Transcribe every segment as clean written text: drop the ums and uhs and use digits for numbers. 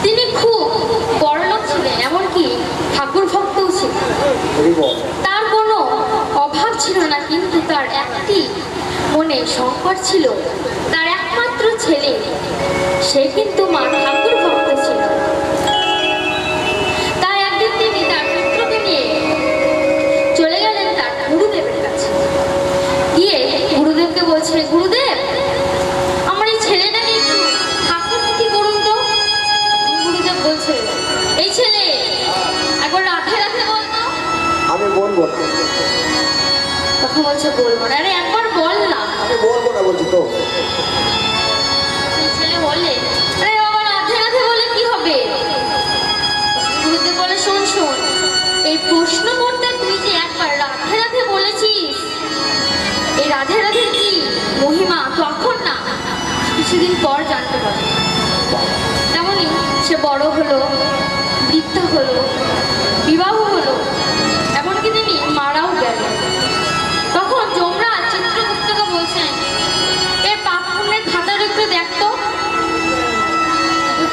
তিনি খুব বড়লোক ছিলেন, এমনকি ঠাকুর ভক্তও ছিলেন। তার কোনো অভাব ছিল না, কিন্তু তার একটি মনে সংকট ছিল। তার একমাত্র ছেলে, সে কিন্তু মা ঠাকুর ভক্ত ছিল। তাই একদিন তিনি তার পুত্রকে নিয়ে চলে গেলেন তার গুরুদেবের কাছে। গিয়ে গুরুদেবকে বলছে, গুরুদেব, আমার এই ছেলেটাকে একটু ঠাকুরমুখী করুন তো। গুরুদেব বলছে, এই ছেলে একবার রাধে রাধে বলতো। আমি বলবো না। তখন বলছে, বলবো না। আরে একবার বল না। আমি বলবো না বলছি তো। সেই ছেলে বলে, আরে বাবা, রাধে রাধে বলে কি হবে? গুরুদেব বলে, শোন শোন, এই প্রশ্ন করতে তুই যে একবার রাধে রাধে বলেছিস, এই রাধে রাধে কি মহিমা তখন না, কিছুদিন পর জানতে পারবে। তেমনই সে বড় হলো, বৃদ্ধ হলো, বিবাহ হলো, এমনকি তিনি মারাও গেলেন। তখন যমরাজ চিত্রগুপ্তকে বলছেন, এর পাপ পুণ্যের খাতার একটু দেখতো।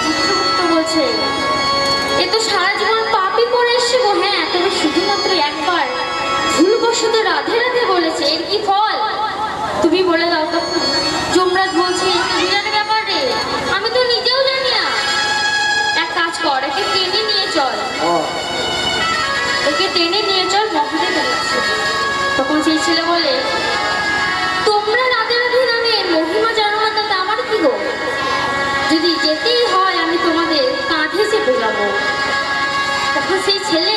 চিত্রগুপ্ত বলছে, এ তো সারা জীবন পাপই করে এসছে গো। হ্যাঁ, তবে শুধুমাত্র একবার ভুলবশত রাধে রাধে বলেছে, এর কি ফল তুমি বলে দাও তো। যমরাজ বলছে, বিরাট ব্যাপার রে, আমি তো নিজেও জানি না। এক কাজ কর, একে টেনে নিয়ে চল, একে টেনে নিয়ে চল মহাদেবের কাছে। তখন সেই ছেলে বলে, তোমরা রাধে রাধে নামের মহিমা জানো না, তাতে আমার কি গো? যদি যেতেই হয় আমি তোমাদের কাঁধে চেপে যাবো। তখন সেই ছেলে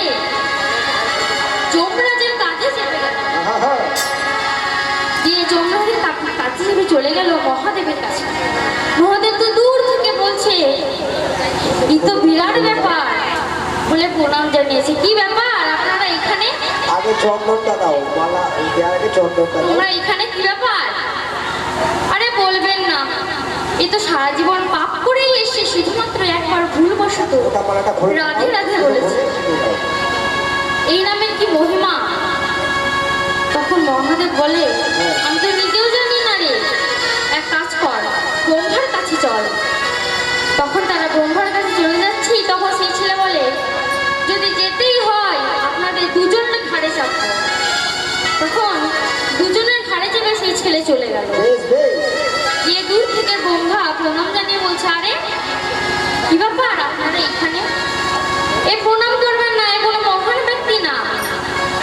যমরাজের কাঁধে চেপে গেল, দিয়ে যমরাজের কাঁধে চেপে চলে গেল মহাদেবের কাছে। মহাদেব তো দূর থেকে বলছে, এই তো বিরাট ব্যাপার বলে প্রণাম জানিয়েছে। কি ব্যাপার আপনারা এখানে? আগে চন্দনটা দাও, মালা দেওয়ার আগে চন্দনটা দাও। তোমরা এখানে কি ব্যাপার? আরে বলবেন না, এ তো সারা জীবন পাপ করেই এসছে, শুধুমাত্র একবার ভুলবশত রাধে রাধে বলেছে, এই নামের কি মহিমা? তখন মহাদেব বলে, আমি তো নিজেও জানি না রে, এক কাজ কর, ব্রহ্মার কাছে চল। তখন তারা ব্রহ্মার কাছে চলে যাচ্ছি। তখন সেই ছেলে বলে, যদি যেতেই হয় আপনাদের দুজনের ঘাড়ে চাপবো। তখন দুজনের ঘাড়ে চেপে সেই ছেলে চলে গেল। গিয়ে দূর থেকে ব্রহ্মা প্রণাম জানিয়ে বলছে, আরে কি ব্যাপার আপনারা এখানে? এ প্রণাম করবেন না, এ কোনো মহান ব্যক্তি না,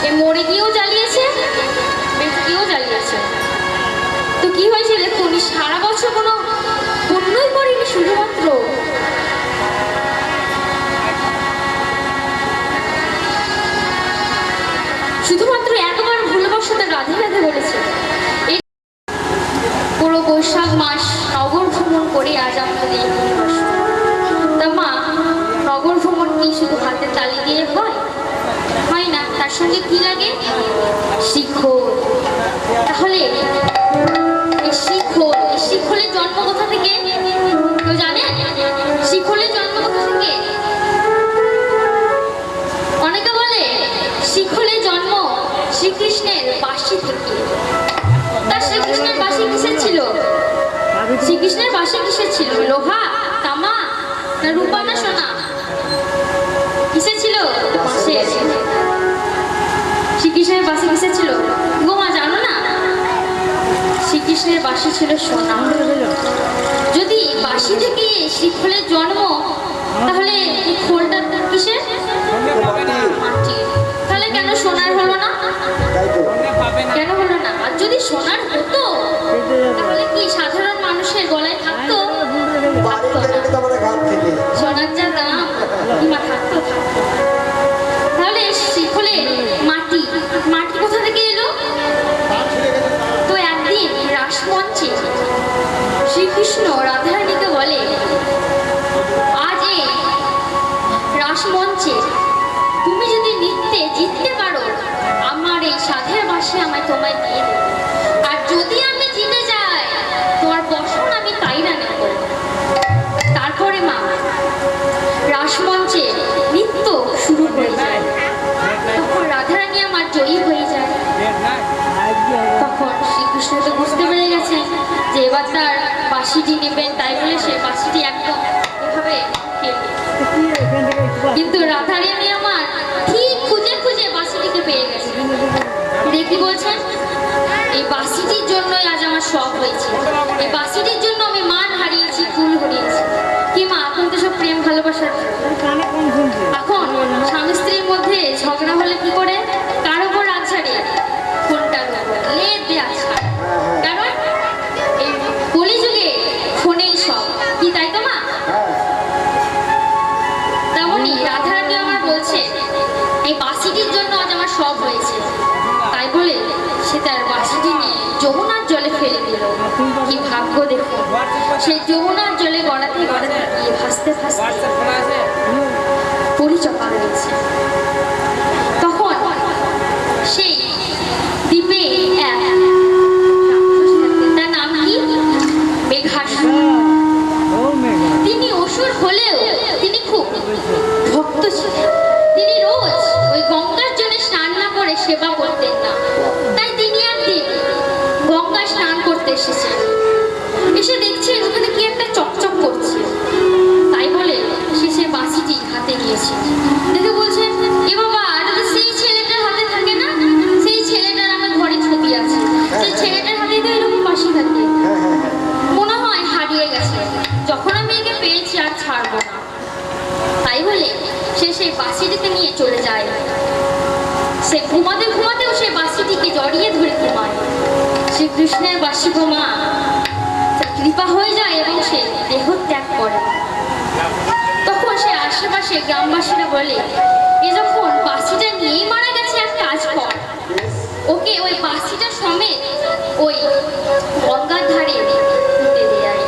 এ মরে গিয়েও জ্বালিয়েছে, বেঁচে গিয়েও জ্বালিয়েছে। তো কি হয়েছে দেখুন, সারা বছর কোনো পুণ্যই করিনি, শুধুমাত্র একবার ভুলবশত রাধে রাধে বলেছে। এই পুরো বৈশাখ মাস নগর ভ্রমণ করে আজ আমাদের এই দিবস। তা মা, নগর ভ্রমণ কি শুধু হাতের তালি দিয়ে হয় না, তার সঙ্গে কি লাগে? শিখর। তাহলে এই শিখরের জন্ম কোথা থেকে কেউ জানে? শিখরের জন্ম কোথা থেকে? অনেকে বলে শিখরের জন্ম শ্রীকৃষ্ণের বাঁশি থেকে। তার শ্রীকৃষ্ণের বাঁশি কিসের ছিল? শ্রীকৃষ্ণের বাঁশি কিসের ছিল? লোহা, তামা, না রূপা, না সোনা? কিসের ছিল? বাঁশের। শ্রীকৃষ্ণের বাঁশি কিসের ছিল? গোমা জানো না? শ্রীকৃষ্ণের বাঁশি ছিল সোনা। যদি বাঁশি থেকে শ্রীখোলের জন্ম, তাহলে এই খোলটা কিসের? মাটির। তাহলে কেন সোনার হলো না? তাই তো কেন হলো না? আর যদি সোনার হতো, তাহলে কি সাধারণ মানুষের গলায় থাকতো? বাড়ি থাকতো থেকে না। তো আমাদের ঘাট থেকে সোনার যা দাম, কিংবা থাকতো থাকতো। তাহলে শ্রীখোলের মাটি, মাটি কোথা থেকে এলো? তো একদিন রাসমঞ্চে শ্রীকৃষ্ণ রাধারানীকে বলে, আজ এই রাসমঞ্চে তুমি যদি নৃত্যে জিততে পারো, আমার এই সাধের বাঁশি আমায় তোমায় দিয়ে দেবে। আর যদি আমি জিতে যাই, তোমার বসন আমি কাইরা নেব। তারপরে মা রাসমঞ্চে নৃত্য শুরু হয়ে যায়। তখন রাধারানী আমার জয়ী হয়ে যায়। তখন শ্রীকৃষ্ণ তো বুঝতে পেরে গেছেন যে এবার তার বাঁশিটি নেবেন, তাই বলে সে বাঁশিটি একদম এভাবে কেটে। কিন্তু রাধারানী আমার ঠিক খুঁজে খুঁজে বাঁশিটিকে পেয়ে গেছে। দেখি বলছেন, এই বাঁশিটির জন্যই আজ আমার সব হয়েছে। এই বাঁশিটির জন্য আমি মান হারিয়েছি, ফুল হারিয়েছি। কি মা, এখন তো সব প্রেম ভালোবাসার। এখন স্বামী স্ত্রীর মধ্যে ঝগড়া হলে কি করে? কার উপর আছাড়ে? ফোনটার উপর লেট দিয়ে আছাড়। কারণ এই কলিযুগে ফোনেই সব, কি তাই তো মা? তেমনি রাধারানী আমার বলছে, এই বাঁশিটির জন্য আজ আমার সব হয়েছে। তাই বলে সে তার বাঁশিটি নিয়ে যমুনার জলে ফেলে দিল। কি ভাগ্য দেখুন, সেই যমুনার জলে গড়াতে গড়াতে গিয়ে ভাসতে ভাসতে পরিচপা রয়েছে। তখন সেই দ্বীপে এক রাক্ষস থাকতেন। তার নাম কি? মেঘাসুর। তিনি অসুর হলেও তিনি খুব ভক্ত ছিলেন। তিনি রোজ ওই গঙ্গার জলে স্নান না করে সেবা করতেন না। তাই তিনি একদিন গঙ্গা স্নান করতে এসেছেন। এসে দেখছেন ওখানে কি একটা চকচক করছে। তাই বলে সে বাঁশিটি হাতে নিয়েছে। দেখে বলছেন, এ বাবা, এটা তো সেই ছেলেটার হাতে থাকে না? সেই ছেলেটার আমার ঘরে ছবি আছে। সেই ছেলেটার হাতে তো এরকম বাঁশি থাকে। মনে হয় হারিয়ে গেছে। যখন আমি একে পেয়েছি আর ছাড়বো না। তাই বলে সে সেই বাঁশিটিকে নিয়ে চলে যায়। সে ঘুমাতে ঘুমাতেও সে বাঁশিটিকে জড়িয়ে ধরে ঘুমায়। শ্রীকৃষ্ণের বাঁশি ঘুমা কৃপা হয়ে যায় এবং সে দেহ ত্যাগ করে। তখন সে আশেপাশে গ্রামবাসীরা বলে, এ যখন বাঁশিটা নিয়েই মারা গেছে, এক কাজ কর, ওকে ওই বাঁশিটা সমেত ওই গঙ্গার ধারে পুঁতে দেয়।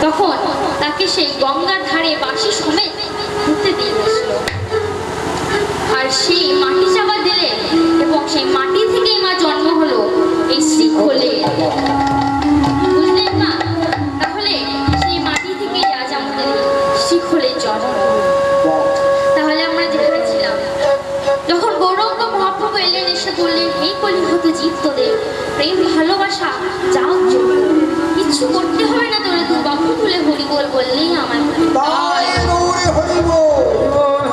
তখন তাকে সেই গঙ্গার ধারে বাঁশি সমেত পুঁতে দিয়ে বসলো। আর সেই মাটি চাপা দিলে এবং সেই মাটি থেকেই মা জন্ম হলো এই শ্রীখোলে। বুঝলেন না? তাহলে সেই মাটি থেকে আজ আমাদের শ্রীখোলের জন্ম। তাহলে আমরা যেখানে ছিলাম, যখন গৌরাঙ্গ মহাপ্রভু এলেন, এসে বললেন, এই কলিহত জীব তোদের প্রেম ভালোবাসা যাও যোগ, কিচ্ছু করতে হবে না তোরা, দু বাহু তুলে হরি বল বললেই আমার।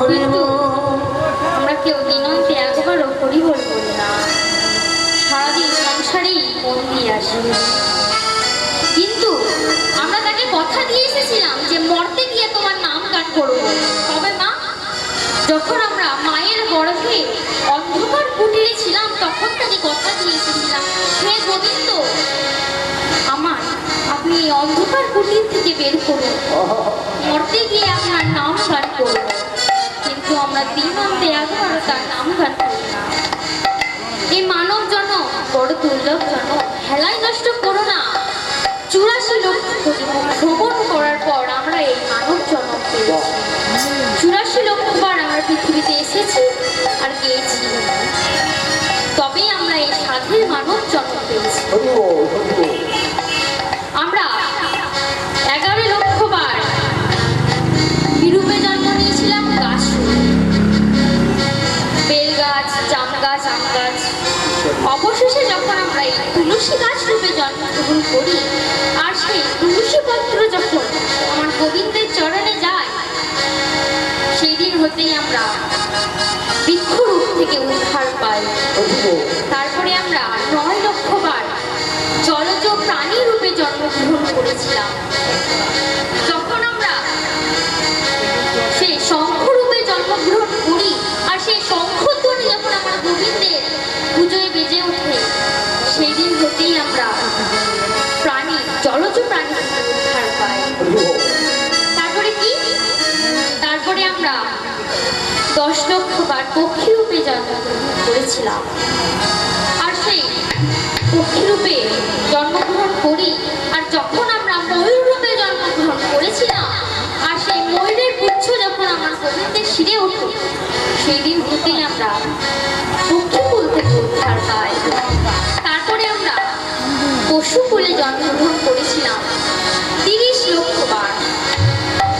কিন্তু আমরা কেউ দিনন্তে একবারও হরি বল বলি না। সারাদিন সংসারেই মন দিয়ে আসি। কিন্তু আমরা তাকে কথা দিয়ে এসেছিলাম যে মরতে গিয়ে তোমার নাম গান করবো। তবে মা, যখন আমরা মায়ের গর্ভে অন্ধকার কুটিরে ছিলাম, তখন তাকে কথা দিয়ে এসেছিলাম, হে গোবিন্দ আমার, আপনি এই অন্ধকার কুটির থেকে বের করুন, মরতে গিয়ে আপনার নাম গান করব। কিন্তু আমরা দিন অন্তে একবারও তার নাম গান করি না। এই মানব জন্ম বড় দুর্লভ জন্ম, হেলায় নষ্ট করো না। 84 লক্ষ ভ্রমণ করার পর আমরা এই মানব জন্ম পেয়েছি। 84 লক্ষ বার আমরা পৃথিবীতে এসেছি আর গিয়েছি, তবেই আমরা এই সাধের মানব জন্ম পেয়েছি। আমরা 11 লক্ষ বার বিরূপে জন্ম নিয়েছিলাম গাছ, বেল গাছ, জাম গাছ, আম গাছ। অবশেষে যখন আমরা এই তুলসী গাছ রূপে জন্মগ্রহণ করি, আর সেই তুলসী পত্র যখন আমার গোবিন্দের চরণে যায়, সেই দিন হতেই আমরা বৃক্ষরূপ থেকে উদ্ধার পাই। তারপরে আমরা 9 লক্ষ বার জলযোগ করেছিলাম। যখন আমরা সেই শঙ্খরূপে জন্মগ্রহণ করি আর সেই শঙ্খধ্বনি যখন আমার গোবিন্দের পুজোয় বেজে ওঠে, সেই দিন হতেই আমরা প্রাণী, জলজ প্রাণী থেকে উদ্ধার পাই। তারপরে কি? তারপরে আমরা 10 লক্ষ বার পক্ষীরূপে জন্মগ্রহণ করেছিলাম। আর সেই পক্ষীরূপে জন্মগ্রহণ করি, আর যখন আমরা ময়ূর রূপে জন্মগ্রহণ করেছিলাম, আর সেই ময়ূরের পুচ্ছ যখন আমার গোবিন্দের শিরে উঠল, সেই দিন হতেই আমরা পক্ষীকুল থেকে উদ্ধার পাই। তারপরে আমরা পশুকুলে জন্মগ্রহণ করেছিলাম 30 লক্ষ বার।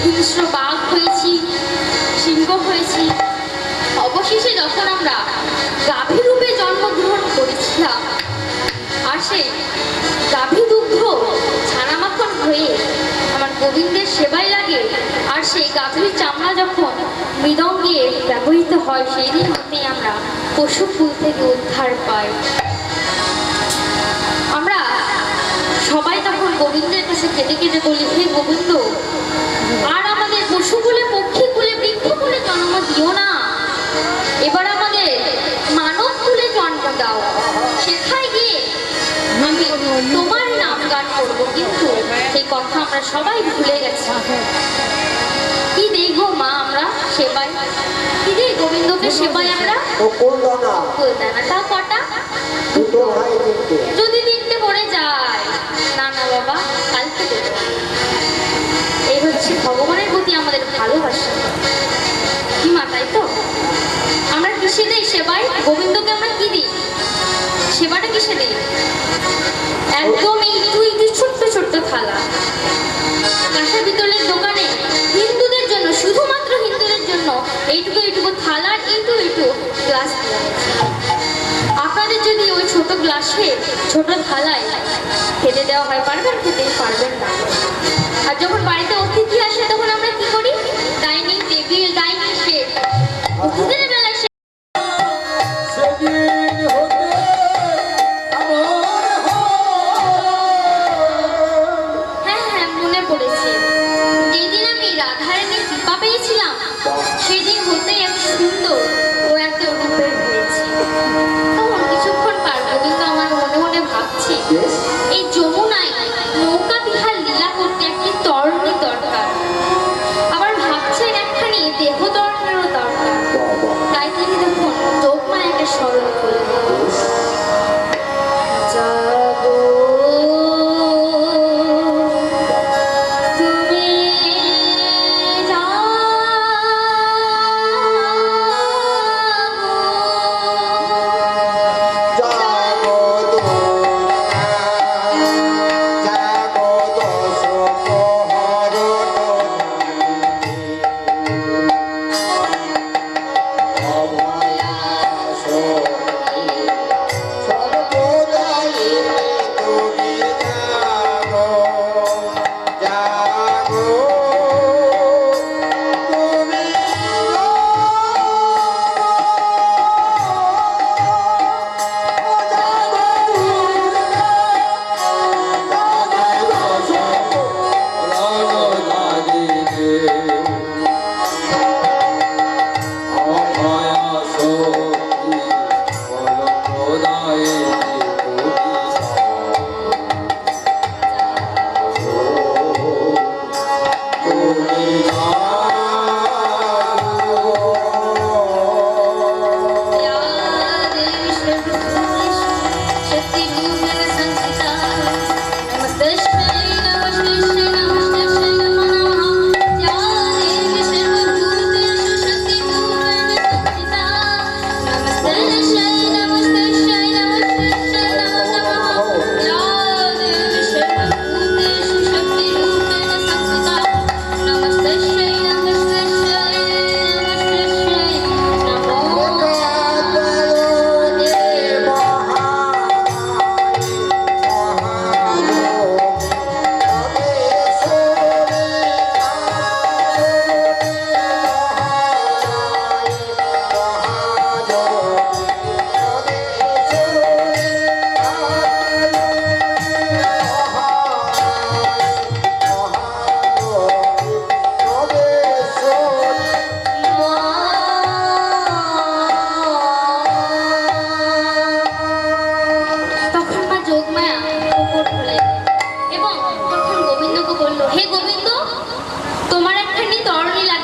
হিংস্র বাঘ হয়েছি, সিংহ হয়েছি। অবশেষে যখন আমরা গাভী রূপে জন্মগ্রহণ করেছিলাম, আর সেই গাভী দুগ্ধ ছানা মাখন হয়ে আমার গোবিন্দের সেবায় লাগে, আর সেই গাভীর চামড়া যখন মৃদঙ্গে ব্যবহৃত হয়, সেই দিন হতেই আমরা পশুকুল থেকে উদ্ধার পাই। আমরা সবাই তখন গোবিন্দের কাছে কেঁদে কেঁদে বলি, হে গোবিন্দ, আর আমাদের পশুকুলে, পক্ষীকুলে, বৃক্ষকুলে জন্ম দিও না, এবার আমাদের মানব কুলে জন্ম দাও। সেখায় গিয়ে আমি তোমার নাম গান করবো। কিন্তু সেই কথা আমরা সবাই ভুলে গেছি। কি দেই গো মা আমরা সেবায়? কি দেই গোবিন্দকে সেবায় আমরা? কুলদানা। তাও কটা? যদি 3টে পড়ে যায়, না না বাবা, কালকে দেবো। এই হচ্ছে ভগবানের প্রতি আমাদের ভালোবাসা। কি মা, তাই তো? আমরা কিসে দিই সেবায়? গোবিন্দকে আমরা কি দিই? সেবাটা কিসে দিই? একদম একটু ছোট্ট ছোট্ট থালা। কাঁসা পিতলের দোকানে হিন্দুদের জন্য, শুধুমাত্র হিন্দুদের জন্য এইটুকু থালার এইটু গ্লাস দেওয়া হয়েছে। আপনাদের যদি ওই ছোট গ্লাসে, ছোট থালায় খেতে দেওয়া হয়, পারবেন? খেতে পারবেন না। আর যখন বাড়িতে অতিথি আসে, তখন আমরা কি করি? ডাইনিং টেবিল, ডাইনিং সেট, অতিথিদের বেলায় সেই দিন হতেই এত সুন্দর ও এত রূপের হয়েছে। তখন কিছুক্ষণ পার গোবিন্দ আমার মনে মনে ভাবছে, এই যমুনায় নৌকা বিহার লীলা করতে একটি তরণী দরকার। আবার ভাবছেন একখানি দেহ তরণেরও দরকার। তাই তিনি দেখুন যোগমায়াকে স্মরণ করলেন।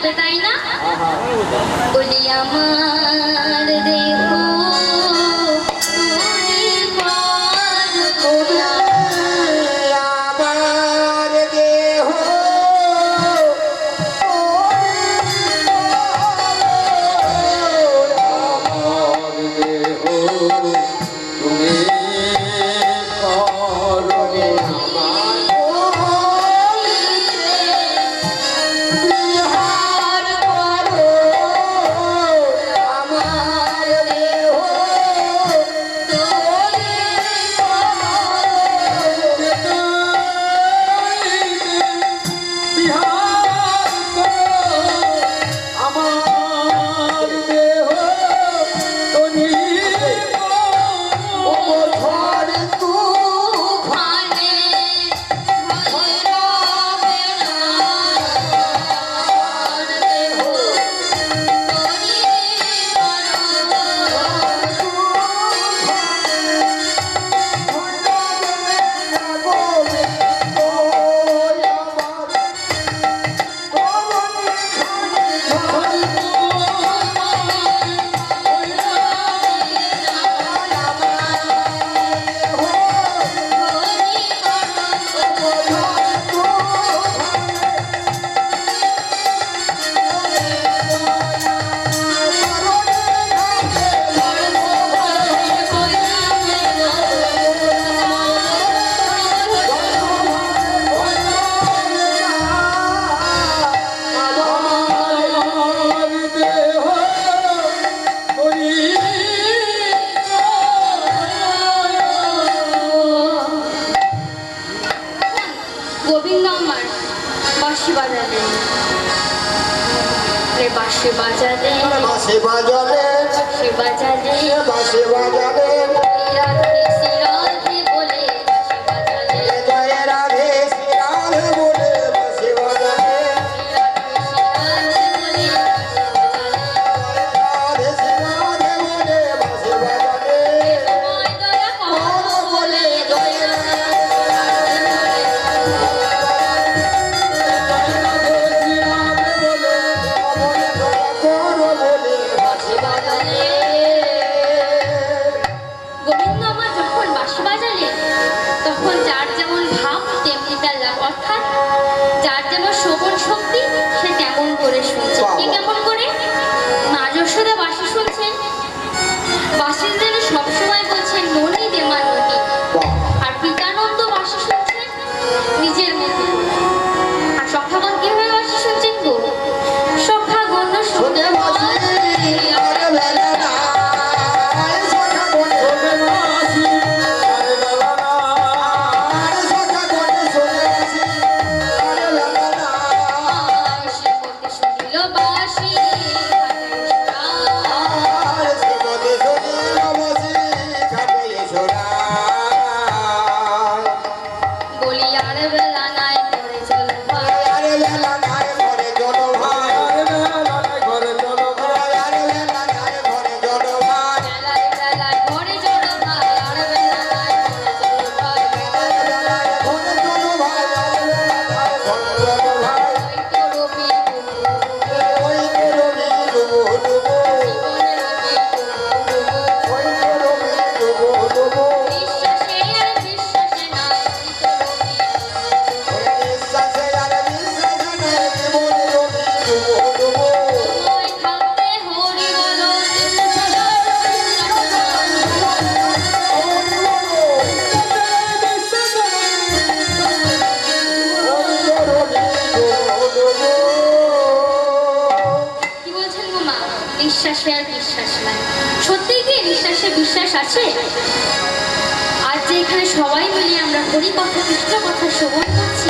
লাগবে তাই না? বলি আমার দেহ গোবিন্দ আমার বাঁশি বাজালে রে বাঁশি বাজালে বাঁশি বাজালে বাঁশি বাজালে বাঁশি বাজালে রাধে শ্রী রাধে বলে বাঁশি বাজালে জয় রাধে শ্রী রাধে বলে বাঁশি বাজালে রাধে শ্রী রাধে বলে বাঁশি বাজালে সময় দয়া করো বলে জয় রাধে গোবিন্দ আমার যখন বাঁশি বাজালে তখন যার যেমন ভাব তেমনি তার লাভ, অর্থাৎ যার যেমন শ্রবণ শক্তি সে তেমন করে শুনছে। কে কেমন করে? মা যশোদা বাঁশি শুনছেন, বাঁশির যেন সবসময় বলছেন ননি দে মা ননি, আর পিতানন্দ বাঁশি শুনছেন নিজের মতো। আর সখাগণ কিভাবে বাঁশি শুনছেন গো? সখাগণ শুনে বাঁশি নিঃশ্বাসে আর বিশ্বাস নাই। সত্যি কি নিঃশ্বাসে বিশ্বাস আছে? আজ যে এখানে সবাই মিলে আমরা হরি কথা কৃষ্ণ কথা শ্রবণ করছি,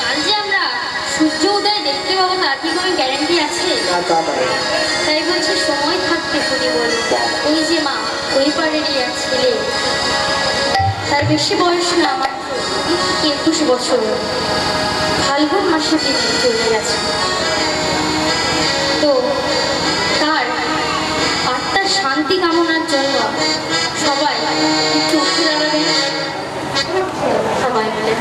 কাল যে আমরা সূর্য উদয় দেখতে পাবো তার কি কোনো গ্যারান্টি আছে? তাই বলছে সময় থাকতে হরি বলে। ওই যে মা ওই পাড়েরই এক ছেলে, তার বেশি বয়স না, আমার 21 বছর, ফাল্গুন মাসে তিনি চলে গেছে। তো তার আত্মার শান্তি কামনার জন্য সবাই একটু উঠে দাঁড়াবেন, সবাই মিলে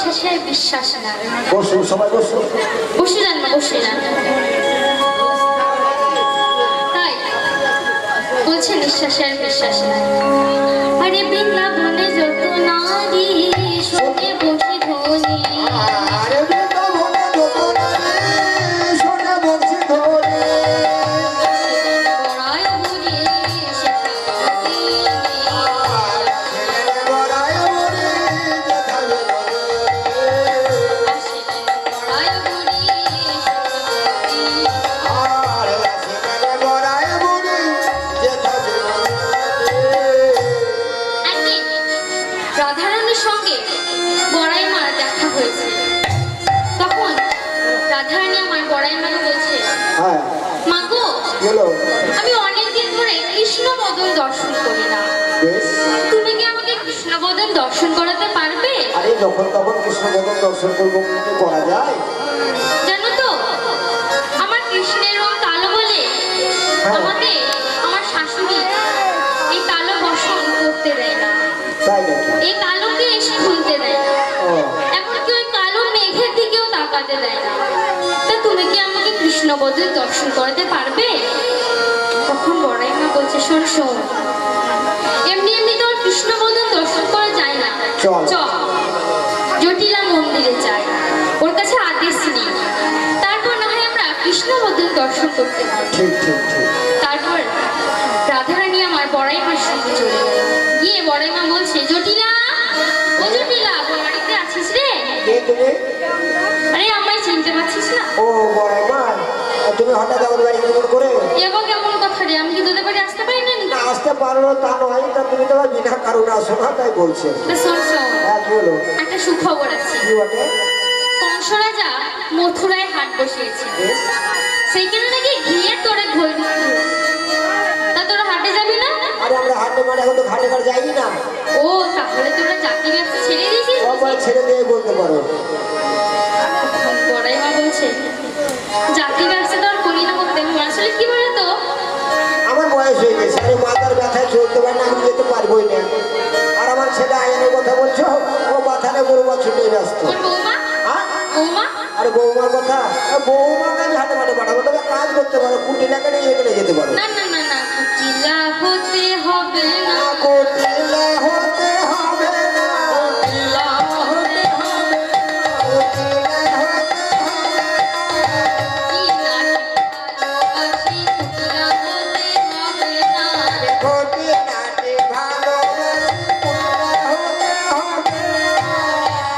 নিঃশ্বাসে আর বিশ্বাস না। বসু সবাই বসু। বসে যান না, বসে যান। তাই বলছে নিঃশ্বাসে আর বিশ্বাস না। আরে বৃন্দাবনে যত নারী শোনে বসে ধ্বনি, আরে বৃন্দাবনে যত নারী শোনে বংশী ধ্বনি। পরায় বুড়ি শেখা বাড়ি। ছেলের গড়ায় বুড়ি যেথাবে বলে। আসিলেন পরায় বুড়ি শেখা বাড়ি। আর ছেলের গড়ায় বুড়ি যেথাবে বলে। একদিন রাধারানীর সঙ্গে বড়াই মার দেখা হয়েছে। তখন রাধারানী আমার বড়াই মাকে বলছে, হ্যাঁ মা গো, গেলো আমি অনেকদিন ধরে কৃষ্ণ বদন দর্শন করি না, বেশ। তুমি কি আমাকে কৃষ্ণ বদন দর্শন করাতে পারবে? আরে যখন তখন কৃষ্ণ ভগবান দর্শন করবো কিন্তু করা যায়। জানো তো আমার কৃষ্ণের রং কালো বলে আমাকে আমার শাশুড়ি এই কালো বসন করতে দেয় না, তাই নাকি? এই কালো কেশ খুলতে দেয় না, ও এমনকি ওই কালো মেঘের দিকেও তাকাতে দেয় না। তা তুমি কি আমাকে কৃষ্ণ বদন দর্শন করাতে পারবে? তখন বড়াই মা বলছে, শোন শোন, এমনি এমনি তো আর কৃষ্ণ বদন দর্শন করা যায় না। চল। চল জটিলা মন্দিরে যাই, ওর কাছে আদেশ নেই, তারপর না হয় আমরা কৃষ্ণ বদন দর্শন করতে পারবো। ঠিক ঠিক ঠিক। তারপর রাধারানী আমার বড়াই মার সঙ্গে চলে গেল। গিয়ে বড়াই মা বলছে, জটিলা, ও জটিলা, বাড়িতে আছিস রে? কে তুমি? আরে আমায় চিনতে পারছিস না? ও বড়াই মা, তুমি হঠাৎ আমার বাড়ি কেমন করে? এবং কেমন কথা রে, আমি কি তোদের বাড়ি আসতে পারি না? না আসতে পারলো তা নয়, তা তুমি তো আমার বিনা কারণে আসো না, তাই বলছে। তা শোন শোন, হ্যাঁ কি হলো? একটা সুখবর আছে। কি বটে? কংস রাজা মথুরায় হাট বসিয়েছে, বেশ। সেইখানে নাকি ঘিয়ের তোরে ঘোল বিক্রি হচ্ছে। তা তোরা হাটে যাবি না? আরে আমরা হাটে মানে এখন তো ঘাটে ঘাট যাই না। ও তাহলে তোরা জাতি ব্যবসা ছেড়ে দিয়েছিস? সবাই ছেড়ে দিয়ে বলতে পারো। বড়াই মা বলছে, জাতি ব্যবসা তো আর করি না করতে, আসলে কি বলতো, আমার বয়স হয়ে গেছে, আমি মাথার ব্যথায় চলতে পারি না, আমি যেতে পারবোই না। আর আমার ছেলে আয়নের কথা বলছো, ও মাথায় গরু বাছুর নিয়ে ব্যস্ত। তোর বৌমা, হ্যাঁ? বৌমা আর বৌমার কথা, বৌমাকে আমি হাটে মাঠে পাঠাবো, তবে কাজ করতে পারো, কুটিটাকে নিয়ে গেলে যেতে পারো। না না না না, কুটিলা হতে হবে না, কুটিলা হতে হবে না, কুটিলা হতে হবে না। কুটিলা হতে হবে না। কি নাকি ভালোবাসি, কুটিলা হতে হবে না। কুটিলাকে ভালোবাসি, কুটিলা হতে হবে না।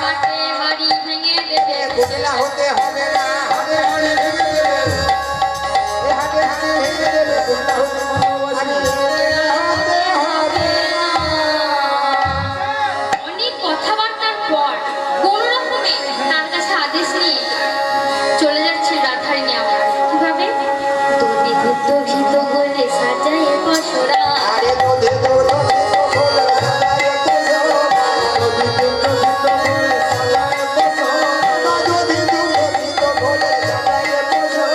হাটে হাড়ি ভেঙে দেবে, কুটিলা হতে হবে না, হাটে হাড়ি ভেঙে দেবে। এ হাটে হাড়ি ভেঙে দেবে, কুটিলা হতে ভালোবাসি, কুটিলা হতে হবে না। অনেক কথাবার্তার পর কোন রকমে তার কাছে আদেশ নিয়ে চলে যাচ্ছে রাধারানী আমার। কিভাবে? দুধে দুধ ঘিত হলে সাজায় বসরা, আরে দুধে দুধ ঘিত হলে সাজায় বসরা, দুধে দুধ ঘিত হলে সাজায় বসরা, দুধে দুধ ঘিত হলে সাজায় বসরা।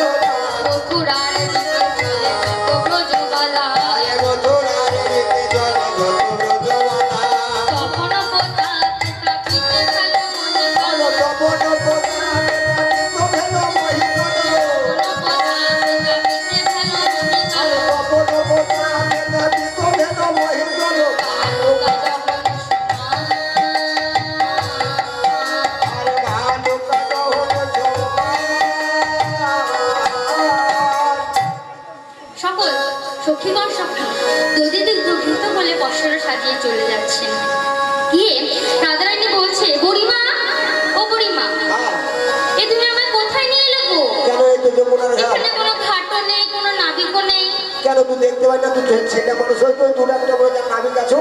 বকুড়ার দিকে চলে যত ব্রজবালা, আরে মথুরার দিকে চলে যত ব্রজবালা, তখন পোতা পিতা পিতে ভালো মনে করো, আলো তপন পোতাকে তাকে তো ভেলো মহিমলো। তখন পোতা পিতা পিতে ভালো মনে আলো করো। তপন পোতাকে তাকে তো ভেলো মহিমলো। বালুকা যখন সমান, আরে ভালুকা দহন জোয়ান। সকল সখীগণ সখী দধি দুগ্ধ ঘৃত বলে বৎসরা সাজিয়ে চলে যাচ্ছেন। গিয়ে রাধারানী বলছে, বুড়িমা, ও বুড়িমা, হ্যাঁ, এ তুমি আমায় কোথায় নিয়ে এলে গো? কেন এই তো যমুনার ঘাট? এখানে কোনো ঘাটও নেই, কোনো নাবিকও নেই। কেন তুই দেখতে পাই না? তুই ছেলে মানুষ হয়তো তুই একটা বলে নাবিক আছো।